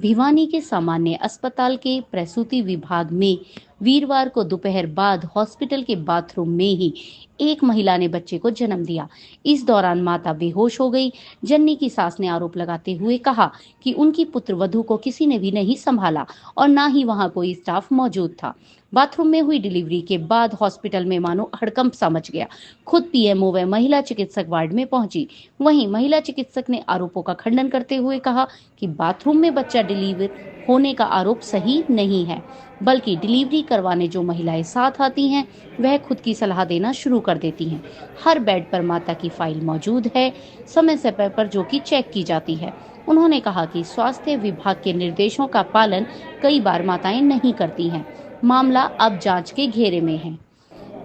भिवानी के सामान्य अस्पताल के प्रसूति विभाग में वीरवार को दोपहर बाद हॉस्पिटल के बाथरूम में ही एक महिला ने बच्चे को जन्म दिया। इस दौरान माता बेहोश हो गई। जननी की सास ने आरोप लगाते हुए कहा कि उनकी पुत्रवधू को किसी ने भी नहीं संभाला और ना ही वहां कोई स्टाफ मौजूद था। बाथरूम में हुई डिलीवरी के बाद हॉस्पिटल में मानो हड़कंप सा मच गया। खुद पीएमओ व महिला चिकित्सक वार्ड में पहुंची। वहीं महिला चिकित्सक ने आरोपों का खंडन करते हुए कहा कि बाथरूम में बच्चा डिलीवर होने का आरोप सही नहीं है, बल्कि डिलीवरी करवाने जो महिलाएं साथ आती हैं वह खुद की सलाह देना शुरू कर देती हैं। हर बेड पर माता की फाइल मौजूद है, समय समय पर जो कि चेक की जाती है। उन्होंने कहा कि स्वास्थ्य विभाग के निर्देशों का पालन कई बार माताएं नहीं करती हैं। मामला अब जांच के घेरे में है।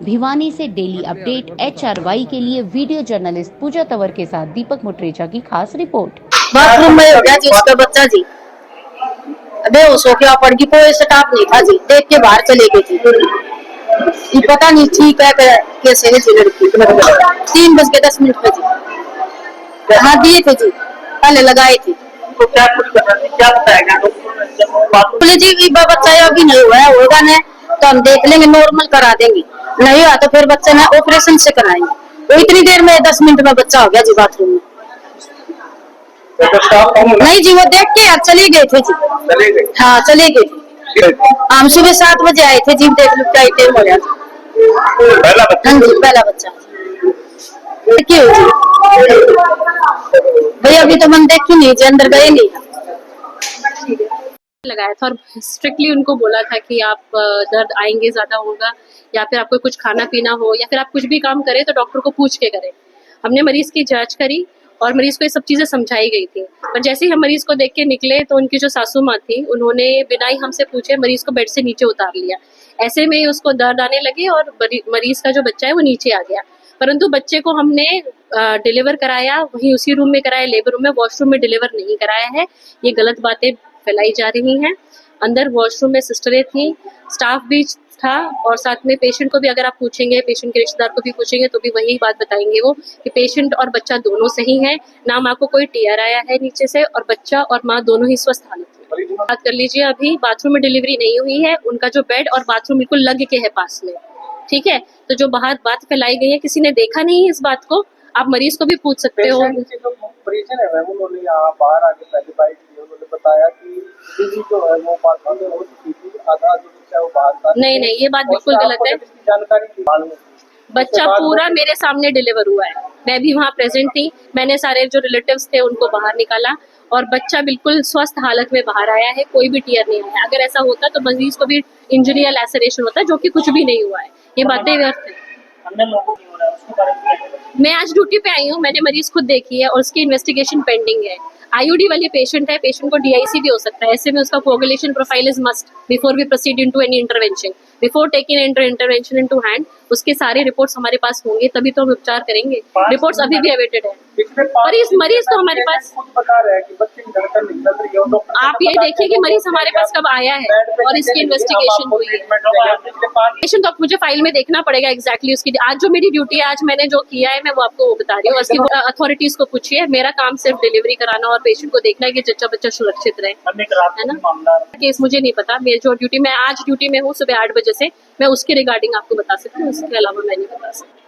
भिवानी से डेली अपडेट HRY के लिए वीडियो जर्नलिस्ट पूजा तंवर के साथ दीपक मुटरेजा की खास रिपोर्ट। बाथरूम में हो गया जी उसका बच्चा जी, बेहोश हो गया, पड़ गई, कोई स्टाफ नहीं था जी, देख के बाहर चले गई थी। ये पता नहीं ठीक है कैसे है जी लड़की। 3:10 पे जी हाँ दिए थे जी, पहले लगाए थे। तो क्या बताएगा बोले जी बच्चा अभी नहीं हुआ है, होगा ना तो हम देख लेंगे, नॉर्मल करा देंगे, नहीं हुआ तो फिर बच्चे ने ऑपरेशन से कराएंगे। वो इतनी देर में 10 मिनट में बच्चा हो गया जी बाथरूम में। नहीं जी, वो देख के चले गए थे जी। चले गए? हाँ चले गए। हम सुबह 7 बजे आए थे जी, देख लो क्या टाइम हो गया। पहला बच्चा? हाँ जी पहला बच्चा। क्यों जी भैया अभी तो मन देखी नहीं जी, अंदर गए नहीं। लगाया था और स्ट्रिक्टली उनको बोला था कि आप दर्द आएंगे, ज्यादा होगा, या फिर आपको कुछ खाना पीना हो, या फिर आप कुछ भी काम करें तो डॉक्टर को पूछ के करें। हमने मरीज की जांच करी और मरीज को ये सब चीजें समझाई गई थी, पर जैसे ही हम मरीज को देख के निकले तो उनकी जो सासू माँ थी उन्होंने बिना ही हमसे पूछे मरीज को बेड से नीचे उतार लिया। ऐसे में उसको दर्द आने लगे और मरीज का जो बच्चा है वो नीचे आ गया। परंतु बच्चे को हमने डिलीवर कराया, वहीं उसी रूम में कराया, लेबर रूम में, वॉशरूम में डिलीवर नहीं कराया है। ये गलत बातें फैलाई जा रही हैं। अंदर वॉशरूम में सिस्टरें थी, स्टाफ भी था, और साथ में पेशेंट को भी अगर आप पूछेंगे, पेशेंट के रिश्तेदार को भी पूछेंगे तो भी वही बात बताएंगे वो कि पेशेंट और बच्चा दोनों सही है, ना माँ को कोई टीयर आया है नीचे से, और बच्चा और माँ दोनों ही स्वस्थ हालत में। बात कर लीजिए, अभी बाथरूम में डिलीवरी नहीं हुई है, उनका जो बेड और बाथरूम बिल्कुल लग के है पास में, ठीक है। तो जो बाहर बात फैलाई गई है, किसी ने देखा नहीं है इस बात को, आप मरीज को भी पूछ सकते हो। बताया कि जो है वो बाथरूम में हो चुकी थी, आधा जो बच्चा वो बाहर था। नहीं, ये बात बिल्कुल गलत है। जानकारी बच्चा पूरा मेरे सामने डिलीवर हुआ है, मैं भी वहाँ प्रेजेंट थी। मैंने सारे जो रिलेटिव्स थे उनको बाहर निकाला और बच्चा बिल्कुल स्वस्थ हालत में बाहर आया है, कोई भी टीयर नहीं आया। अगर ऐसा होता तो मरीज को भी इंजरी या लैसरेशन होता, जो कि कुछ भी नहीं हुआ है। ये बातें व्यर्थ है। मैं आज ड्यूटी पे आई हूँ, मैंने मरीज खुद देखी है और उसकी इन्वेस्टिगेशन पेंडिंग है। IUD वाली पेशेंट है, पेशेंट को DIC भी हो सकता है। ऐसे में उसका coagulation profile is must before we proceed into any intervention. Before taking intervention into hand, उसके सारे रिपोर्ट्स हमारे पास होंगे, तभी तो हम उपचार करेंगे। रिपोर्ट्स अभी भी अवेटेड है और इस मरीज तो हमारे पास, आप ये देखिए कि मरीज हमारे पास कब आया है और इसकी इन्वेस्टिगेशन हुई है। पेशेंट तो मुझे फाइल में देखना पड़ेगा एग्जैक्टली उसकी। आज जो मेरी ड्यूटी है, आज मैंने जो किया है, मैं वो आपको बता रही हूँ। उसकी अथॉरिटीज को पूछिए, मेरा काम सिर्फ डिलीवरी कराना और पेशेंट को देखना है कि बच्चा सुरक्षित रहे, है ना। केस मुझे नहीं पता, मेरी जो ड्यूटी, मैं आज ड्यूटी में हूँ सुबह 8 बजे से, मैं उसके रिगार्डिंग आपको बता सकती हूँ, उसके अलावा मैं नहीं बता सकती।